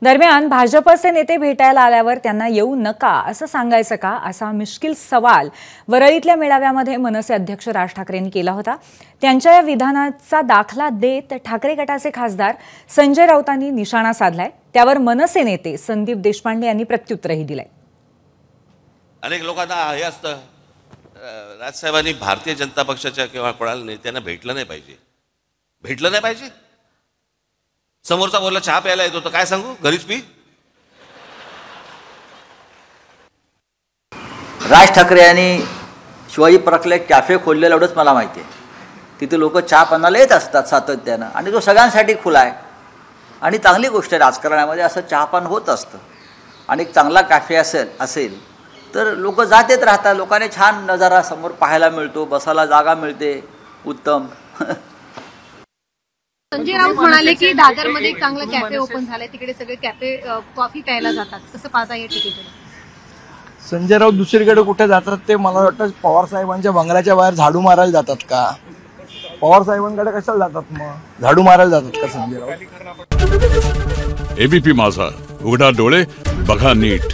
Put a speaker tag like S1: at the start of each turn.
S1: दरम्यान भाजपचे नेते भेटायला आल्यावर त्यांना येऊ नका असं सांगायचं का, असा मिश्किल सवाल वरळीतल्या मेळाव्यामध्ये मनसे अध्यक्ष राज ठाकरेंनी केला होता। त्यांच्या या विधानाचा दाखला देत ठाकरे गटाचे खासदार संजय राऊतांनी निशाणा साधलाय। त्यावर मनसे नेते संदीप देशपांडे यांनी प्रत्युत्तरही दिलंय।
S2: अनेक लोकांना हे असतं, राजसाहेबांनी भारतीय जनता पक्षाच्या किंवा कोणाला नेत्यांना भेटलं नाही पाहिजे। समोरचा बोलला चहा प्यायला येतो तर काय सांगू, घरीच पी।
S3: राज ठाकरे यांनी शिवाजी पार्कला एक कॅफे खोललेला एवढंच मला माहिती आहे। तिथे लोक चहा पाण्याला येत असतात सातत्यानं आणि तो सगळ्यांसाठी खुला आहे आणि चांगली गोष्ट आहे। राजकारणामध्ये असं चहापान होत असतं आणि एक चांगला कॅफे असेल तर लोक जात येत राहतात। लोकांनी छान नजारा समोर पाहायला मिळतो, बसायला जागा मिळते, उत्तम।
S4: संजय राऊत म्हणाले की दादरमध्ये एक चांगलं कॅफे ओपन झालंय, तिकडे सगळे कॅफे कॉफी प्यायला जातात, कसं पाहता येईल तिकडे?
S5: संजय राऊत दुसरीकडे कुठे जातात ते मला वाटतं पवार साहेबांच्या बंगल्याच्या बाहेर झाडू मारायला जातात का? पवार साहेबांकडे कशाला जातात, मग झाडू मारायला जातात का संजय राऊत?
S6: एबीपी माझा, उघडा डोळे बघा नीट।